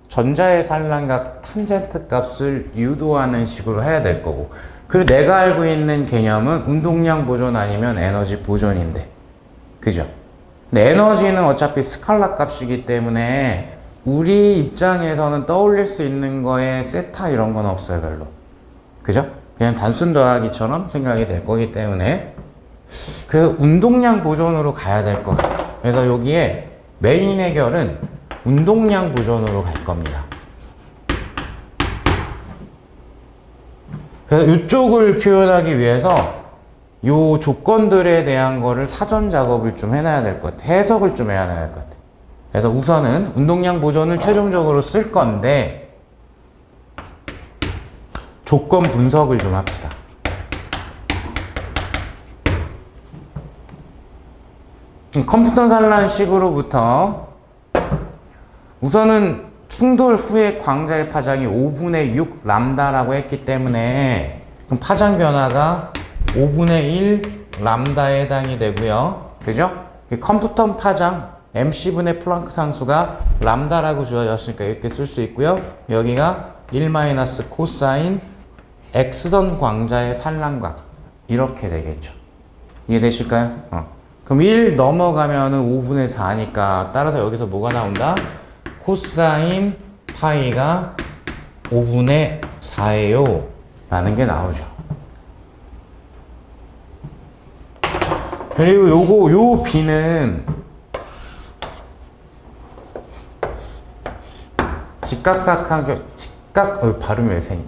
전자의 산란각 탄젠트 값을 유도하는 식으로 해야 될 거고, 그리고 내가 알고 있는 개념은 운동량 보존 아니면 에너지 보존인데, 그죠? 근데 에너지는 어차피 스칼라 값이기 때문에 우리 입장에서는 떠올릴 수 있는 거에 세타 이런 건 없어요, 별로. 그죠? 그냥 단순 더하기처럼 생각이 될 거기 때문에, 그래서 운동량 보존으로 가야 될 것 같아요. 그래서 여기에 메인 해결은 운동량 보존으로 갈 겁니다. 그래서 이쪽을 표현하기 위해서 요 조건들에 대한 거를 사전 작업을 좀 해놔야 될 것 같아요. 해석을 좀 해야 될 것 같아요. 그래서 우선은 운동량 보존을 최종적으로 쓸 건데, 조건 분석을 좀 합시다. 컴퓨터 산란식으로부터 우선은 충돌 후에 광자의 파장이 5분의 6 람다라고 했기 때문에 그럼 파장 변화가 5분의 1 람다에 해당이 되고요. 그죠? 컴퓨터 파장 mc분의 플랑크 상수가 람다라고 주어졌으니까 이렇게 쓸 수 있고요. 여기가 1 마이너스 코사인 x선 광자의 산란각 이렇게 되겠죠. 이해되실까요? 그럼 1 넘어가면은 5분의 4니까 따라서 여기서 뭐가 나온다? 코사인 파이가 5분의 4예요 라는 게 나오죠. 그리고 요 b는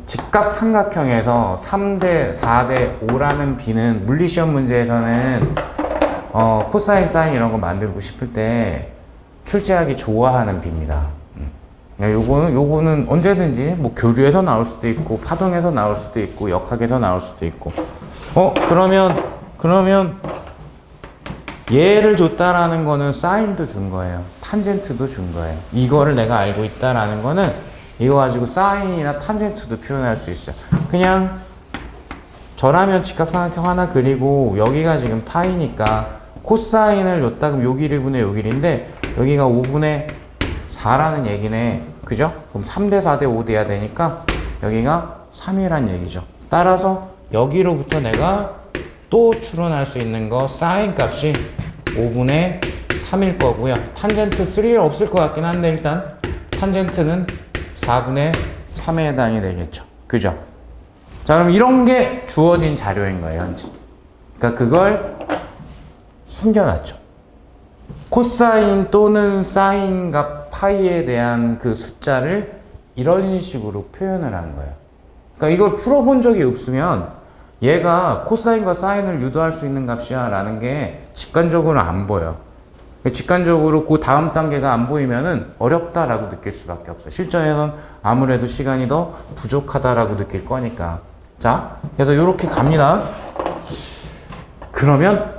직각삼각형에서 3대 4대 5라는 b는 물리시험 문제에서는 코사인 사인 이런 거 만들고 싶을 때 출제하기 좋아하는 b입니다. 요거는 언제든지 뭐 교류에서 나올 수도 있고 파동에서 나올 수도 있고 역학에서 나올 수도 있고 그러면 얘를 줬다라는 거는 사인도 준 거예요. 탄젠트도 준 거예요. 이거를 내가 알고 있다라는 거는 이거 가지고 사인이나 탄젠트도 표현할 수 있어요. 그냥 저라면 직각삼각형 하나 그리고 여기가 지금 파이니까 코사인을 줬다 그럼 요 길이분의 요 길인데 여기가 5분의 4라는 얘기네. 그죠? 그럼 3대 4대 5 돼야 되니까 여기가 3이란 얘기죠. 따라서 여기로부터 내가 또 추론할 수 있는 거 사인 값이 5분의 3일 거고요. 탄젠트 3는 없을 것 같긴 한데 일단 탄젠트는 4분의 3에 해당이 되겠죠. 그죠? 자, 그럼 이런 게 주어진 자료인 거예요, 현재. 그러니까 그걸 숨겨놨죠. 코사인 또는 사인 값 파이에 대한 그 숫자를 이런 식으로 표현을 한 거예요. 그러니까 이걸 풀어본 적이 없으면 얘가 코사인과 사인을 유도할 수 있는 값이야 라는 게 직관적으로 안 보여. 직관적으로 그 다음 단계가 안 보이면은 어렵다라고 느낄 수밖에 없어요. 실전에선 아무래도 시간이 더 부족하다라고 느낄 거니까. 자, 그래서 이렇게 갑니다. 그러면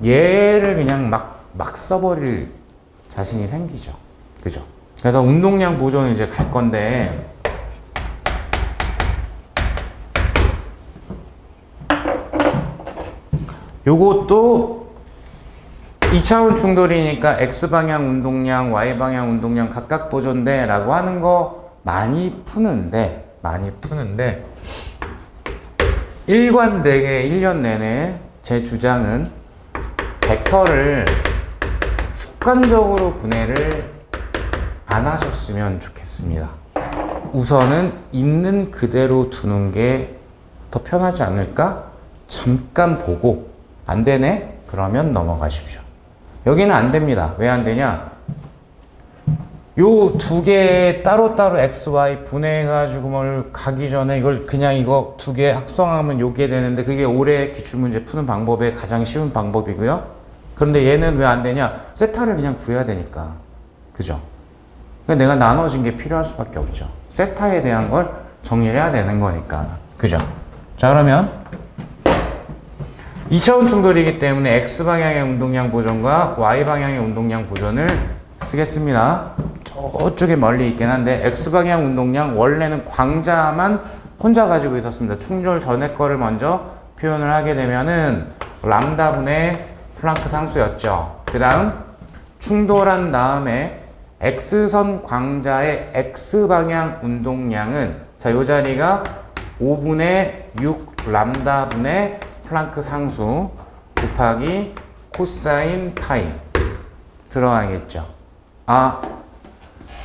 얘를 그냥 막 써버릴 자신이 생기죠. 그죠? 그래서 운동량 보존을 이제 갈 건데, 요것도 2차원 충돌이니까 X방향 운동량, Y방향 운동량 각각 보존돼 라고 하는 거 많이 푸는데 일관되게 1년 내내 제 주장은 벡터를 습관적으로 분해를 안 하셨으면 좋겠습니다. 우선은 있는 그대로 두는 게 더 편하지 않을까? 잠깐 보고 안 되네? 그러면 넘어가십시오. 여기는 안 됩니다. 왜 안 되냐? 요 두 개 따로따로 X, Y 분해해가지고 뭘 가기 전에 이걸 그냥 이거 두 개 합성하면 요게 되는데 그게 올해 기출문제 푸는 방법의 가장 쉬운 방법이고요. 그런데 얘는 왜 안 되냐? 세타를 그냥 구해야 되니까. 그죠? 그러니까 내가 나눠진 게 필요할 수밖에 없죠. 세타에 대한 걸 정리를 해야 되는 거니까. 그죠? 자, 그러면 2차원 충돌이기 때문에 X방향의 운동량 보존과 Y방향의 운동량 보존을 쓰겠습니다. 저쪽에 멀리 있긴 한데 X방향 운동량 원래는 광자만 혼자 가지고 있었습니다. 충돌 전에 거를 먼저 표현을 하게 되면은 람다분의 플랑크 상수였죠. 그 다음 충돌한 다음에 X선 광자의 X방향 운동량은 자, 요 자리가 5분의 6 람다분의 플랑크 상수 곱하기 코사인 파이 들어가겠죠.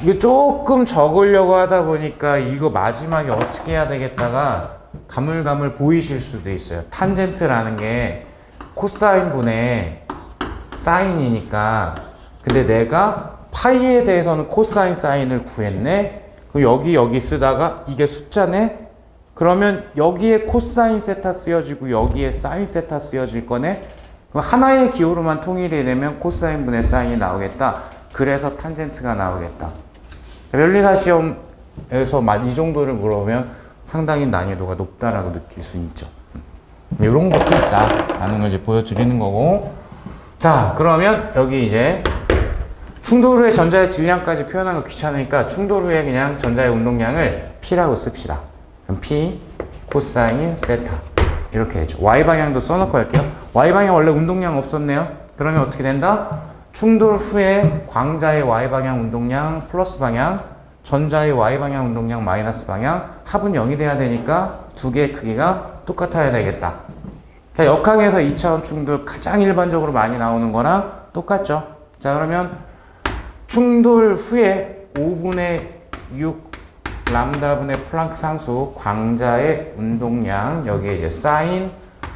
이거 조금 적으려고 하다 보니까 이거 마지막에 어떻게 해야 되겠다가 가물가물 보이실 수도 있어요. 탄젠트라는 게 코사인 분의 사인이니까 근데 내가 파이에 대해서는 코사인 사인을 구했네. 여기 쓰다가 이게 숫자네. 그러면 여기에 코사인 세타 쓰여지고 여기에 사인 세타 쓰여질 거네. 그럼 하나의 기호로만 통일이 되면 코사인 분의 사인이 나오겠다. 그래서 탄젠트가 나오겠다. 연리사 시험에서 이 정도를 물어보면 상당히 난이도가 높다라고 느낄 수 있죠. 이런 것도 있다라는 걸 이제 보여드리는 거고. 자, 그러면 여기 이제 충돌 후에 전자의 질량까지 표현하는 거 귀찮으니까 충돌 후에 그냥 전자의 운동량을 P라고 씁시다. 그럼 P 코사인 세타 이렇게 되죠. Y방향도 써놓고 할게요. Y방향 원래 운동량 없었네요. 그러면 어떻게 된다? 충돌 후에 광자의 Y방향 운동량 플러스 방향, 전자의 Y방향 운동량 마이너스 방향, 합은 0이 돼야 되니까 두 개의 크기가 똑같아야 되겠다. 자, 역학에서 2차원 충돌 가장 일반적으로 많이 나오는 거랑 똑같죠. 자, 그러면 충돌 후에 5분의 6 람다분의 플랑크 상수 광자의 운동량, 여기에 이제 사인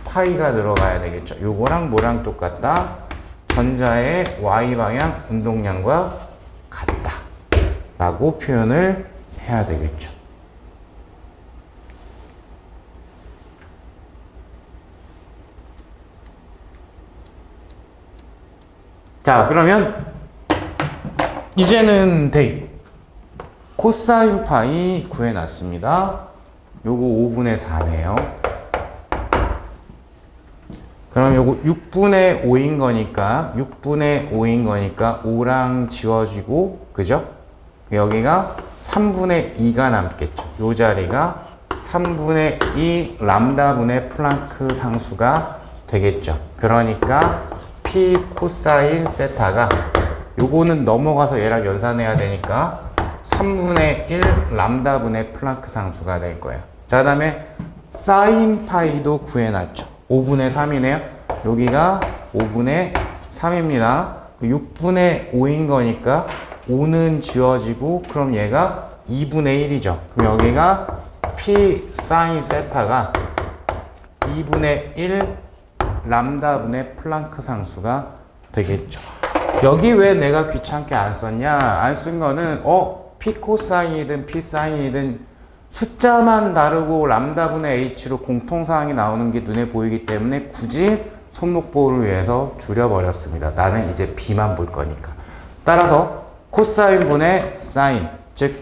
파이가 들어가야 되겠죠. 요거랑 뭐랑 똑같다? 전자의 Y방향 운동량과 같다 라고 표현을 해야 되겠죠. 자, 그러면 이제는 대입. 코사인 파이 구해놨습니다. 요거 5분의 4네요. 그럼 요거 6분의 5인 거니까 6분의 5인 거니까 5랑 지워지고, 그죠? 여기가 3분의 2가 남겠죠. 요 자리가 3분의 2 람다분의 플랑크 상수가 되겠죠. 그러니까 P 코사인 세타가, 요거는 넘어가서 얘랑 연산해야 되니까 3분의 1 람다분의 플랑크 상수가 될 거예요. 자, 그 다음에 사인 파이도 구해놨죠. 5분의 3이네요. 여기가 5분의 3입니다. 6분의 5인 거니까 5는 지워지고, 그럼 얘가 2분의 1이죠. 그럼 여기가 P 사인 세타가 2분의 1 람다분의 플랑크 상수가 되겠죠. 여기 왜 내가 귀찮게 안 썼냐? 안 쓴 거는 P 코사인이든 P 사인이든 숫자만 다르고 람다분의 H로 공통사항이 나오는 게 눈에 보이기 때문에 굳이 손목 보호를 위해서 줄여버렸습니다. 나는 이제 B만 볼 거니까. 따라서 코사인 분의 사인, 즉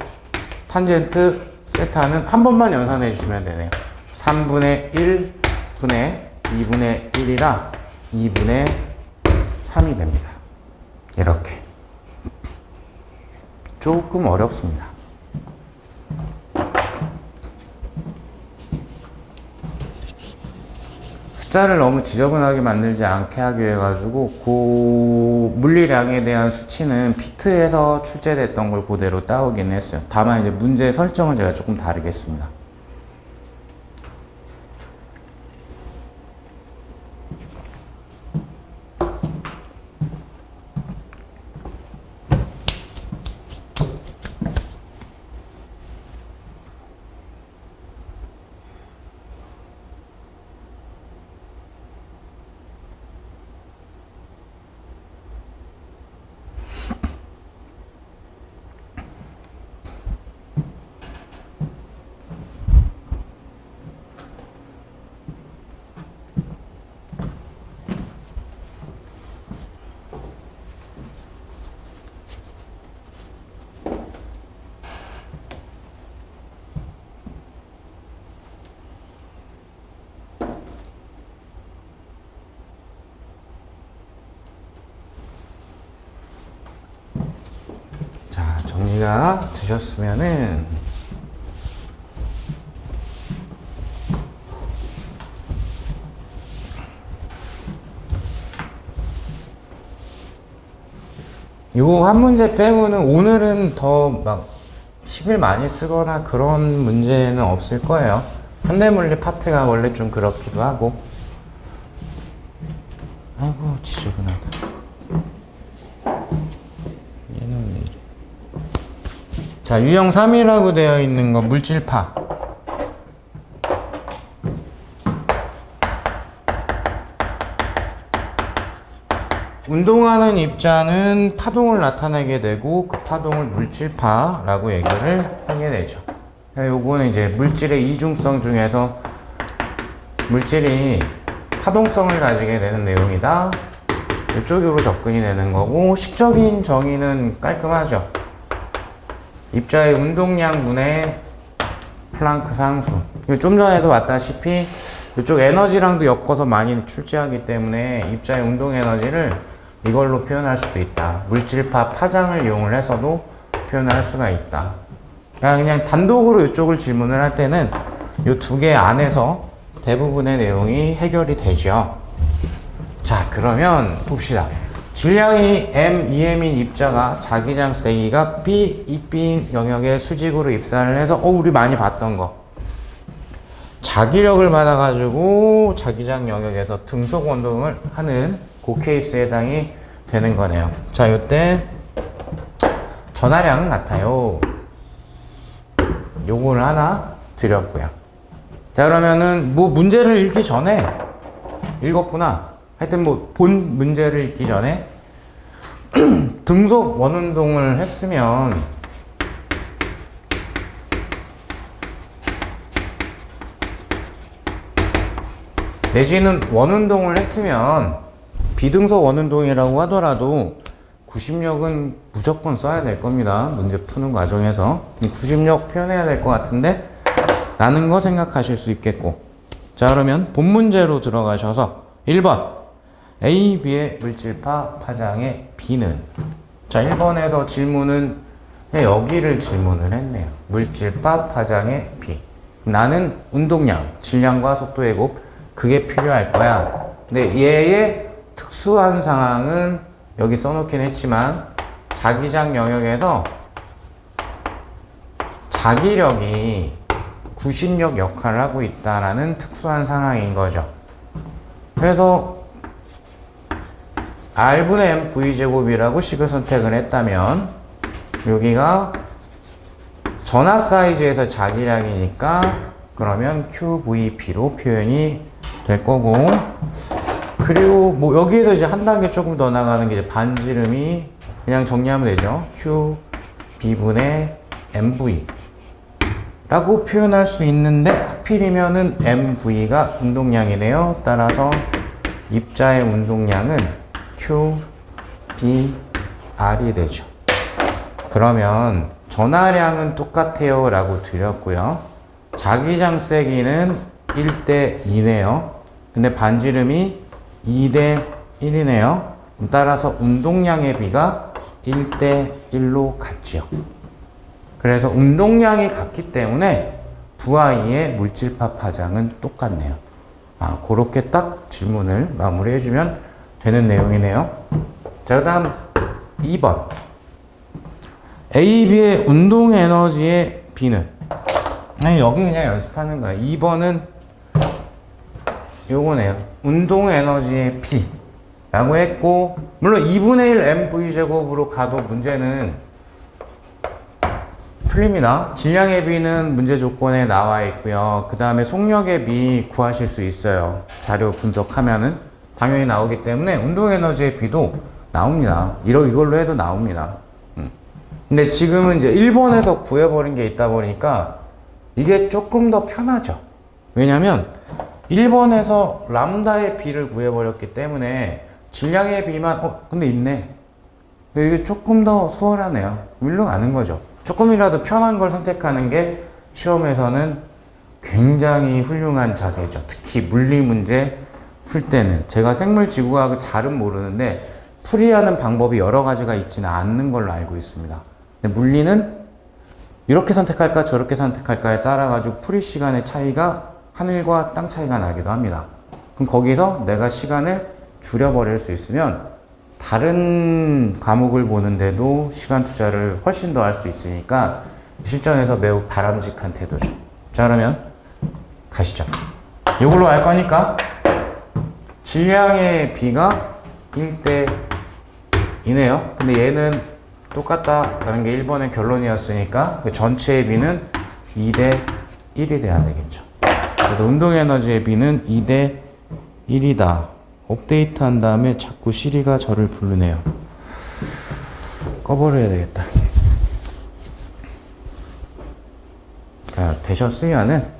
탄젠트 세타는 한 번만 연산해 주시면 되네요. 3분의 1 분의 2분의 1이라 2분의 3이 됩니다. 이렇게. 조금 어렵습니다. 숫자를 너무 지저분하게 만들지 않게 하기 위해 가지고 그 물리량에 대한 수치는 피트에서 출제됐던 걸 그대로 따오긴 했어요. 다만 이제 문제 설정은 제가 조금 다르겠습니다. 정리가 되셨으면은 요 한 문제 빼고는 오늘은 더 막 10일 많이 쓰거나 그런 문제는 없을 거예요. 현대물리 파트가 원래 좀 그렇기도 하고. 아이고 지저분하다. 얘는 왜 이래. 자, 유형 3이라고 되어 있는 거 물질파. 운동하는 입자는 파동을 나타내게 되고 그 파동을 물질파라고 얘기를 하게 되죠. 요거는 이제 물질의 이중성 중에서 물질이 파동성을 가지게 되는 내용이다. 이쪽으로 접근이 되는 거고, 식적인 정의는 깔끔하죠. 입자의 운동량분의 플랑크 상수. 좀 전에도 봤다시피 이쪽 에너지랑도 엮어서 많이 출제하기 때문에 입자의 운동 에너지를 이걸로 표현할 수도 있다. 물질파 파장을 이용을 해서도 표현을 할 수가 있다. 그냥 단독으로 이쪽을 질문을 할 때는 이 두 개 안에서 대부분의 내용이 해결이 되죠. 자, 그러면 봅시다. 질량이 M, EM인 입자가 자기장 세기가 B, 입비인 영역에 수직으로 입산을 해서 우리 많이 봤던 거 자기력을 받아가지고 자기장 영역에서 등속 원동을 하는 그 케이스에 해당이 되는 거네요. 자, 이때 전하량은 같아요. 요거를 하나 드렸고요. 자, 그러면은 뭐 문제를 읽기 전에 읽었구나. 하여튼 뭐 본 문제를 읽기 전에 등속 원운동을 했으면 내지는 원운동을 했으면 비등속 원운동이라고 하더라도 구심력은 무조건 써야 될 겁니다. 문제 푸는 과정에서 구심력 표현해야 될 것 같은데 라는 거 생각하실 수 있겠고, 자, 그러면 본 문제로 들어가셔서 1번 A, B의 물질파 파장의 B는, 자, 1번에서 질문은 여기를 질문을 했네요. 물질파 파장의 B. 나는 운동량, 질량과 속도의 곱, 그게 필요할 거야. 근데 얘의 특수한 상황은 여기 써놓긴 했지만 자기장 영역에서 자기력이 구심력 역할을 하고 있다라는 특수한 상황인 거죠. 그래서 R분의 M V제곱이라고 식을 선택을 했다면 여기가 전하 사이즈에서 자기량이니까 그러면 QVP로 표현이 될 거고, 그리고 뭐 여기에서 이제 한 단계 조금 더 나가는 게 이제 반지름이 그냥 정리하면 되죠. QB분의 MV 라고 표현할 수 있는데 하필이면은 MV가 운동량이네요. 따라서 입자의 운동량은 QBR이 되죠. 그러면 전하량은 똑같아요 라고 드렸고요. 자기장 세기는 1대 2네요. 근데 반지름이 2대 1이네요. 따라서 운동량의 비가 1대 1로 같지요. 그래서 운동량이 같기 때문에 두 아이의 물질파 파장은 똑같네요. 그렇게 딱 질문을 마무리해주면 되는 내용이네요. 자, 그 다음 2번 A, B의 운동 에너지의 B는, 여기 그냥 연습하는 거야. 2번은 요거네요. 운동 에너지의 B 라고 했고, 물론 2분의 1 MV제곱으로 가도 문제는 풀립니다. 질량의 B는 문제 조건에 나와 있고요. 그 다음에 속력의 B 구하실 수 있어요. 자료 분석하면은 당연히 나오기 때문에 운동 에너지의 B도 나옵니다. 이걸로 해도 나옵니다. 근데 지금은 이제 1번에서 구해버린 게 있다 보니까 이게 조금 더 편하죠. 왜냐면 1번에서 람다의 B를 구해버렸기 때문에 질량의 B만 근데 있네. 이게 조금 더 수월하네요. 일로 가는 거죠. 조금이라도 편한 걸 선택하는 게 시험에서는 굉장히 훌륭한 자세죠. 특히 물리 문제 풀 때는. 제가 생물지구학을 잘은 모르는데 풀이하는 방법이 여러 가지가 있지는 않는 걸로 알고 있습니다. 근데 물리는 이렇게 선택할까 저렇게 선택할까에 따라 가지고 풀이 시간의 차이가 하늘과 땅 차이가 나기도 합니다. 그럼 거기서 내가 시간을 줄여버릴 수 있으면 다른 과목을 보는데도 시간 투자를 훨씬 더 할 수 있으니까 실전에서 매우 바람직한 태도죠. 자, 그러면 가시죠. 이걸로 알 거니까 질량의 B가 1대 2네요. 근데 얘는 똑같다라는 게 1번의 결론이었으니까 전체의 B는 2대 1이 돼야 되겠죠. 그래서 운동 에너지의 B는 2대 1이다. 업데이트 한 다음에 자꾸 시리가 저를 부르네요. 꺼버려야 되겠다. 자, 되셨으면은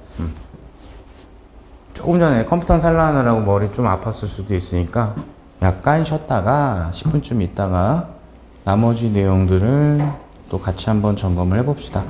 조금 전에 컴퓨터 살라느라고 머리 좀 아팠을 수도 있으니까 약간 쉬었다가 10분쯤 있다가 나머지 내용들을 또 같이 한번 점검을 해봅시다.